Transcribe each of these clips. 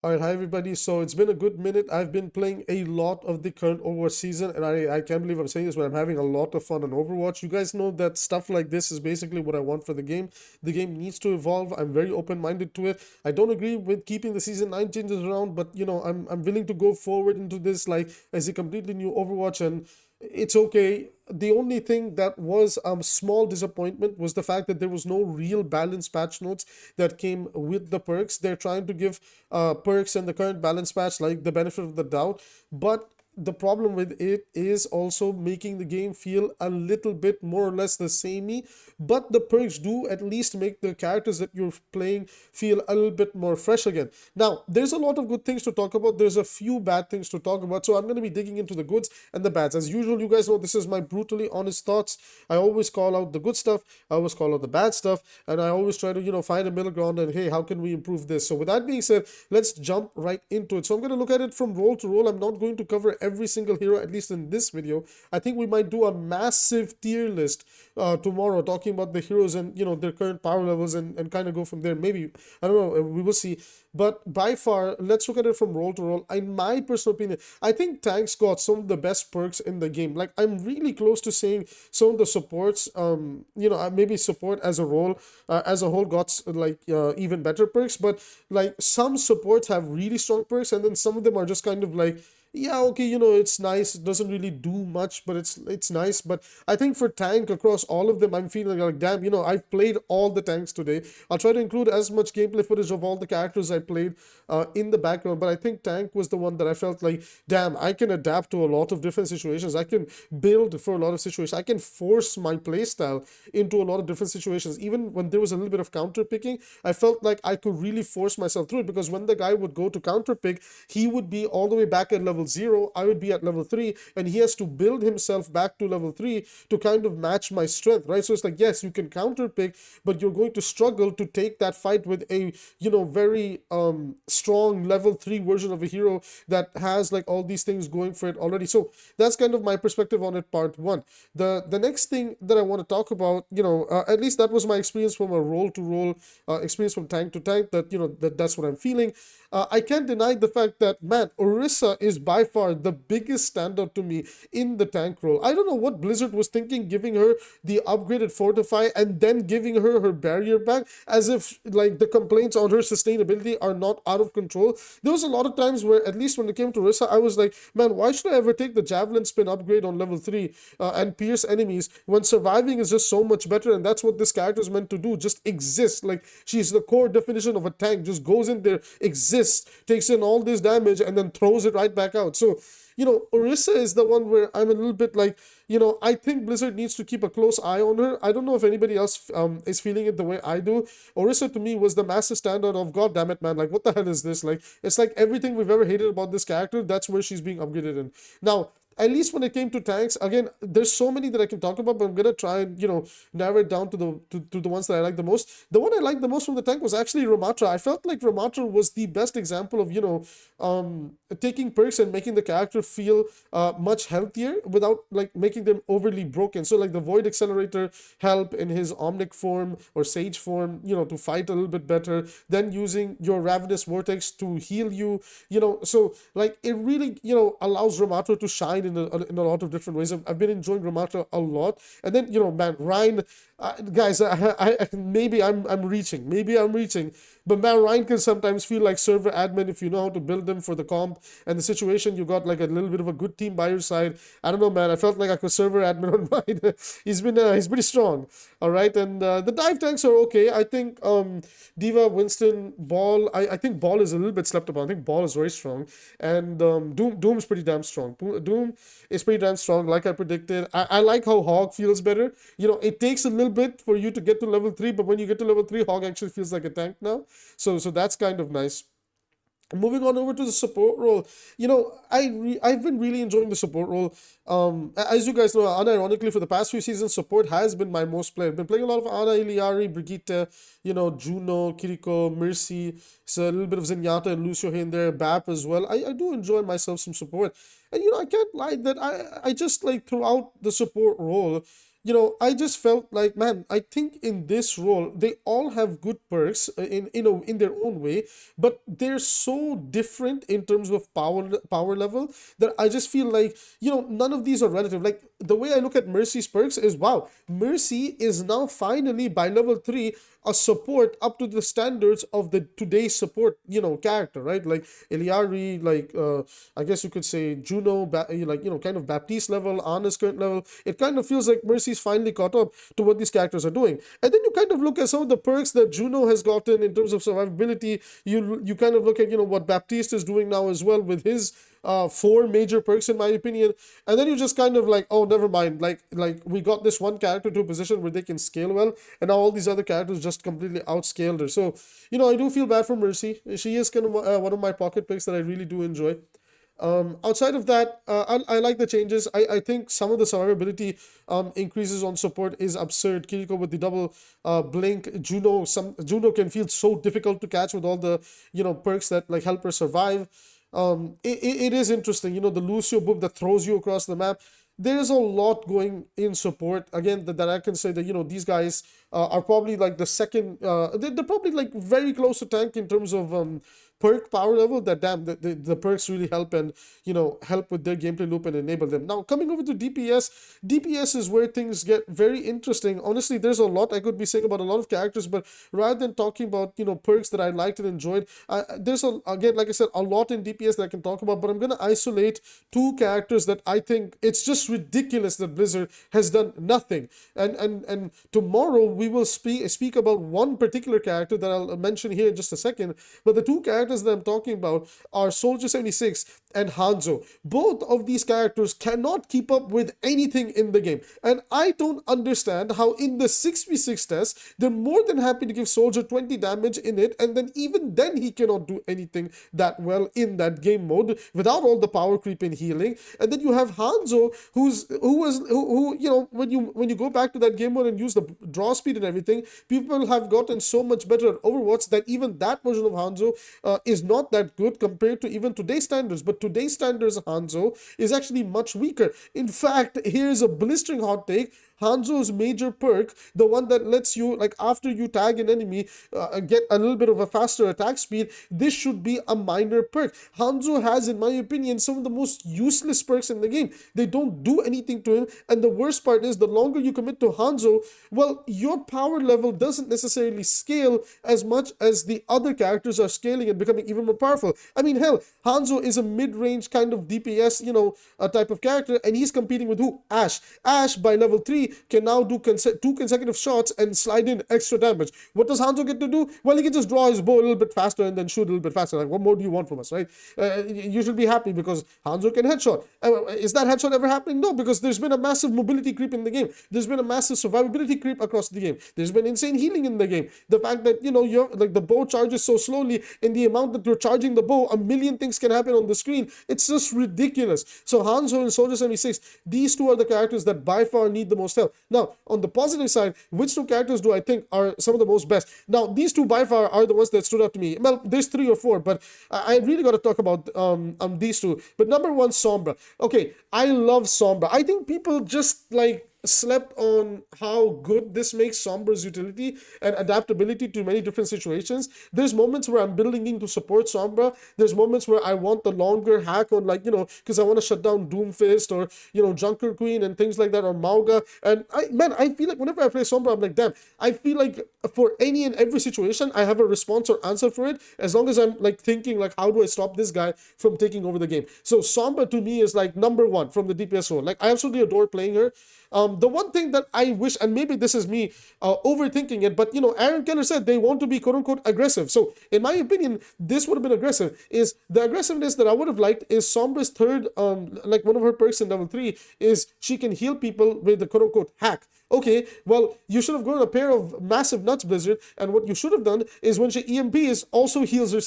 All right, hi everybody. So it's been a good minute. I've been playing a lot of the current Overwatch season, and I can't believe I'm saying this, but I'm having a lot of fun on Overwatch. You guys know that stuff like this is basically what I want for the game. The game needs to evolve. I'm very open-minded to it. I don't agree with keeping the season 9 changes around, but I'm willing to go forward into this like as a completely new Overwatch, and it's okay. The only thing that was a small disappointment was the fact that there was no real balance patch notes that came with the perks. They're trying to give perks and the current balance patch like the benefit of the doubt, but the problem with it is also making the game feel a little bit more or less the samey, but the perks do at least make the characters that you're playing feel a little bit more fresh again. Now, there's a lot of good things to talk about. There's a few bad things to talk about, so I'm going to be digging into the goods and the bads. As usual, you guys know this is my brutally honest thoughts. I always call out the good stuff, I always call out the bad stuff, and I always try to, find a middle ground and hey, how can we improve this? So with that being said, let's jump right into it. So I'm going to look at it from role to role. I'm not going to cover every single hero, at least in this video. I think we might do a massive tier list tomorrow, talking about the heroes and their current power levels, and kind of go from there. Maybe, I don't know, we will see. But by far, let's look at it from role to role. In my personal opinion, I think tanks got some of the best perks in the game. Like, I'm really close to saying some of the supports, maybe support as a role, as a whole got like even better perks. But like some supports have really strong perks, and then some of them are just kind of like, yeah, okay, it's nice. It doesn't really do much, but it's nice. But I think for tank, across all of them, I'm feeling like, damn, I've played all the tanks today. I'll try to include as much gameplay footage of all the characters I played in the background. But I think tank was the one that I felt like, damn, I can adapt to a lot of different situations. I can build for a lot of situations. I can force my playstyle into a lot of different situations. Even when there was a little bit of counter picking, I felt like I could really force myself through it, because when the guy would go to counter pick, he would be all the way back at level 0, I would be at level 3, and he has to build himself back to level 3 to kind of match my strength, right? So it's like, yes, you can counter pick, but you're going to struggle to take that fight with a very strong level 3 version of a hero that has like all these things going for it already. So that's kind of my perspective on it, part 1. The next thing that I want to talk about, at least that was my experience from a role to role, experience from tank to tank, that's what I'm feeling. I can't deny the fact that, man, Orisa is by far the biggest standout to me in the tank role. I don't know what Blizzard was thinking, giving her the upgraded Fortify and then giving her her barrier back, as if like the complaints on her sustainability are not out of control. There was a lot of times where, at least when it came to Orisa, I was like, man, why should I ever take the Javelin Spin upgrade on level 3 and pierce enemies when surviving is just so much better, and that's what this character is meant to do, just exist. Like, she's the core definition of a tank, just goes in there, exists, takes in all this damage, and then throws it right back out. So, Orisa is the one where I'm a little bit like, I think Blizzard needs to keep a close eye on her. I don't know if anybody else is feeling it the way I do. Orisa to me was the massive standout of, god damn it, man, like, what the hell is this? Like, it's like everything we've ever hated about this character, that's where she's being upgraded in. Now, at least when it came to tanks, again, there's so many that I can talk about, but I'm gonna try and narrow it down to the ones that I like the most. The one I liked the most from the tank was actually Ramatra. I felt like Ramatra was the best example of taking perks and making the character feel much healthier without like making them overly broken. So like the Void Accelerator help in his Omnic form or Sage form, to fight a little bit better. Then using your Ravenous Vortex to heal you, so like it really allows Ramatra to shine in a lot of different ways. I've been enjoying Ramatra a lot. And then man, Ryan, guys, maybe I'm reaching, but man, Ryan can sometimes feel like server admin if you know how to build them for the comp and the situation. You got like a little bit of a good team by your side. I don't know, man, I felt like I was server admin on mine. He's pretty strong. All right, and the dive tanks are okay. I think Diva, Winston, Ball, I think Ball is a little bit slept upon. I think Ball is very strong, and Doom's pretty damn strong. Doom is pretty damn strong, like I predicted. I like how Hog feels better. It takes a little bit for you to get to level 3, but when you get to level 3, Hog actually feels like a tank now. So that's kind of nice. Moving on over to the support role, I've been really enjoying the support role. As you guys know, unironically, for the past few seasons, support has been my most played. I've been playing a lot of Ana, Iliari, Brigitte, Juno, Kiriko, Mercy, so a little bit of Zenyatta and Lucio here and there, Bap as well. I do enjoy myself some support. And I can't lie that I just like throughout the support role, I just felt like, man, I think in this role they all have good perks in their own way, but they're so different in terms of power level that I just feel like, none of these are relative. Like the way I look at Mercy's perks is, wow, Mercy is now finally by level 3 a support up to the standards of the today's support, character, right? Like Iliari, like I guess you could say Juno, like kind of Baptiste level, Anna's current level. It kind of feels like Mercy's finally caught up to what these characters are doing. And then you kind of look at some of the perks that Juno has gotten in terms of survivability. You kind of look at what Baptiste is doing now as well with his four major perks in my opinion, and then you just kind of like, oh, never mind, like we got this one character to a position where they can scale well, and now all these other characters just completely outscaled her. So I do feel bad for Mercy. She is kind of one of my pocket picks that I really do enjoy. Outside of that, I like the changes. I think some of the survivability increases on support is absurd. Kiriko with the double blink, Juno can feel so difficult to catch with all the perks that like help her survive. It is interesting, the Lucio book that throws you across the map. There's a lot going in support again that I can say that these guys are probably like the second. They're probably like very close to tank in terms of perk power level. That damn the perks really help, and help with their gameplay loop and enable them. Now coming over to DPS is where things get very interesting. Honestly, there's a lot I could be saying about a lot of characters, but rather than talking about perks that I liked and enjoyed, there's again, like I said, a lot in DPS that I can talk about, but I'm gonna isolate two characters that I think it's just ridiculous that Blizzard has done nothing. And tomorrow we will speak about one particular character that I'll mention here in just a second. But the two characters that I'm talking about are Soldier 76 and Hanzo. Both of these characters cannot keep up with anything in the game, and I don't understand how in the 6v6 test they're more than happy to give Soldier 20 damage in it, and then even then he cannot do anything that well in that game mode without all the power creep and healing. And then you have Hanzo, who when you go back to that game mode and use the draw speed and everything, people have gotten so much better at Overwatch that even that version of Hanzo is not that good compared to even today's standards. But today's standards Hanzo is actually much weaker. In fact, here's a blistering hot take. Hanzo's major perk, the one that lets you, like after you tag an enemy, get a little bit of a faster attack speed, this should be a minor perk. Hanzo has, in my opinion, some of the most useless perks in the game. They don't do anything to him, and the worst part is the longer you commit to Hanzo, well, your power level doesn't necessarily scale as much as the other characters are scaling and becoming even more powerful. I mean, hell, Hanzo is a mid-range kind of DPS, type of character, and he's competing with who? Ashe. Ashe, by level 3, can now do two consecutive shots and slide in extra damage. What does Hanzo get to do? Well, he can just draw his bow a little bit faster and then shoot a little bit faster. Like, what more do you want from us, right? You should be happy because Hanzo can headshot. Is that headshot ever happening? No, because there's been a massive mobility creep in the game. There's been a massive survivability creep across the game. There's been insane healing in the game. The fact that, you're like the bow charges so slowly, in the amount that you're charging the bow, a million things can happen on the screen. It's just ridiculous. So Hanzo and Soldier 76, these two are the characters that by far need the most help. Now, on the positive side, which two characters do I think are some of the most best? Now, these two by far are the ones that stood out to me. Well, there's 3 or 4, but I really got to talk about these two. But number 1, Sombra. Okay, I love Sombra. I think people just like slept on how good this makes Sombra's utility and adaptability to many different situations. There's moments where I'm building to support Sombra. There's moments where I want the longer hack on, like, because I want to shut down Doomfist or, Junker Queen and things like that, or Mauga. And I feel like whenever I play Sombra, I'm like, damn, I feel like for any and every situation, I have a response or answer for it, as long as I'm like thinking, like, how do I stop this guy from taking over the game? So Sombra to me is like number 1 from the DPS role. Like, I absolutely adore playing her. The one thing that I wish, and maybe this is me overthinking it, but Aaron Keller said they want to be quote unquote aggressive. So in my opinion, this would have been aggressive. Is the aggressiveness that I would have liked is Sombra's third, like one of her perks in level 3 is she can heal people with the quote unquote hack. Okay, well, you should have grown a pair of massive nuts, Blizzard, and what you should have done is when she EMPs, also heals her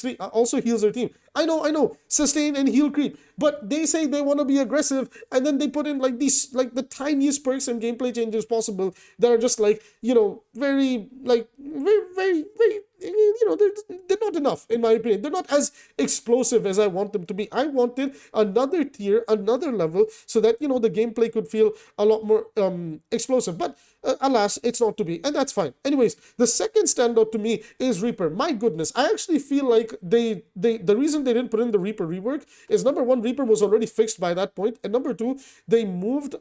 team. I know, sustain and heal creep, but they say they want to be aggressive, and then they put in like these, like the tiniest perks and gameplay changes possible that are just like, very, like, very, very, very they're not enough in my opinion. They're not as explosive as I want them to be. I wanted another tier, another level, so that the gameplay could feel a lot more explosive. But alas, it's not to be, and that's fine. Anyways, the second standout to me is Reaper. My goodness, I actually feel like the reason they didn't put in the Reaper rework is, number one, Reaper was already fixed by that point, and number two, they moved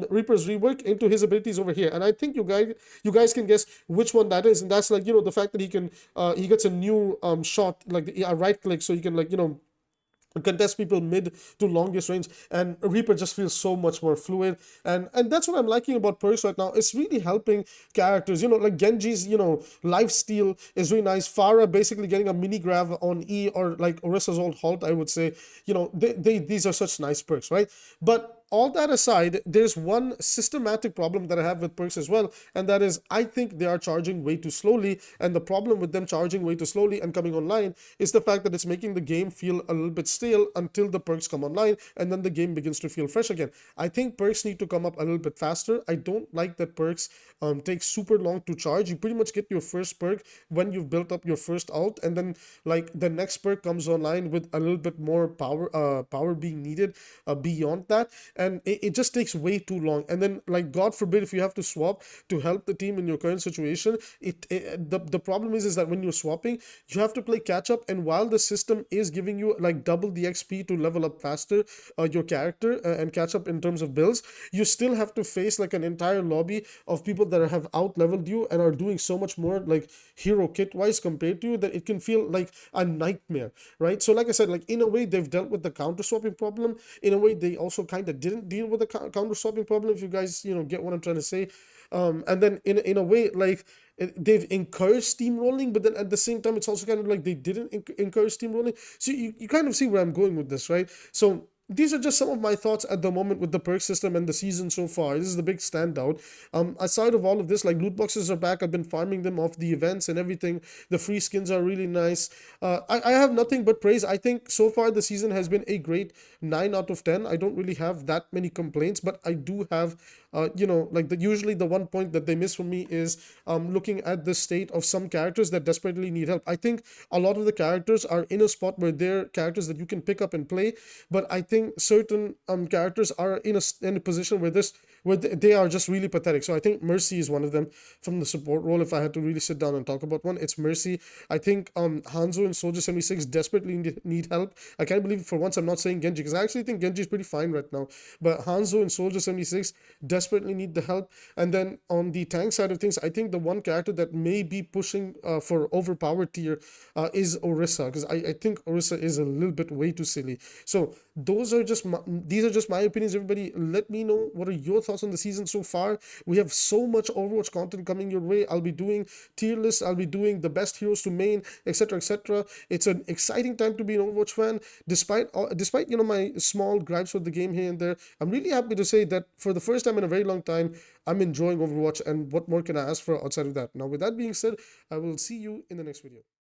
Reaper's rework into his abilities over here. And I think you guys can guess which one that is, and that's like the fact that he gets a new shot, like a right click, so he can, like, contest people mid to longest range, and Reaper just feels so much more fluid. And that's what I'm liking about perks right now. It's really helping characters, like Genji's life steal is really nice. Pharah basically getting a mini grab on E, or like Orissa's old halt, I would say. These are such nice perks, right? But all that aside, there's one systematic problem that I have with perks as well, and that is, I think they are charging way too slowly. And the problem with them charging way too slowly and coming online is the fact that it's making the game feel a little bit stale until the perks come online, and then the game begins to feel fresh again. I think perks need to come up a little bit faster. I don't like that perks take super long to charge. You pretty much get your first perk when you've built up your first ult, and then like the next perk comes online with a little bit more power being needed beyond that, and it just takes way too long. And then, like, God forbid, if you have to swap to help the team in your current situation, the problem is that when you're swapping, you have to play catch up, and while the system is giving you like double the XP to level up faster your character and catch up in terms of builds, you still have to face like an entire lobby of people that have out leveled you and are doing so much more, like hero kit wise, compared to you, that it can feel like a nightmare, right? So like I said, like, in a way they've dealt with the counter swapping problem. In a way, they also kind of didn't deal with the counter swapping problem, if you guys get what I'm trying to say. And then in a way, like, they've encouraged steamrolling, but then at the same time, it's also kind of like they didn't encourage steamrolling. So you kind of see where I'm going with this, right? So these are just some of my thoughts at the moment with the perk system and the season so far. This is the big standout. Aside of all of this, like, loot boxes are back. I've been farming them off the events and everything. The free skins are really nice. I have nothing but praise. I think so far the season has been a great 9 out of 10. I don't really have that many complaints, but I do have like, usually the one point that they miss from me is looking at the state of some characters that desperately need help. I think a lot of the characters are in a spot where they're characters that you can pick up and play, but I think certain characters are in a position where they are just really pathetic. So I think Mercy is one of them from the support role. If I had to really sit down and talk about one, it's Mercy. I think Hanzo and Soldier 76 desperately need help. I can't believe for once I'm not saying Genji, because I actually think Genji is pretty fine right now, but Hanzo and Soldier 76 desperately need the help. And then on the tank side of things, I think the one character that may be pushing for overpowered tier is Orisa, because I think Orisa is a little bit way too silly. So these are just my opinions. Everybody, let me know what are your thoughts on the season so far. We have so much Overwatch content coming your way. I'll be doing tier lists, I'll be doing the best heroes to main, etc, etc. It's an exciting time to be an Overwatch fan. Despite my small gripes with the game here and there, I'm really happy to say that for the first time in a very long time, I'm enjoying Overwatch, and what more can I ask for outside of that? Now, with that being said, I will see you in the next video.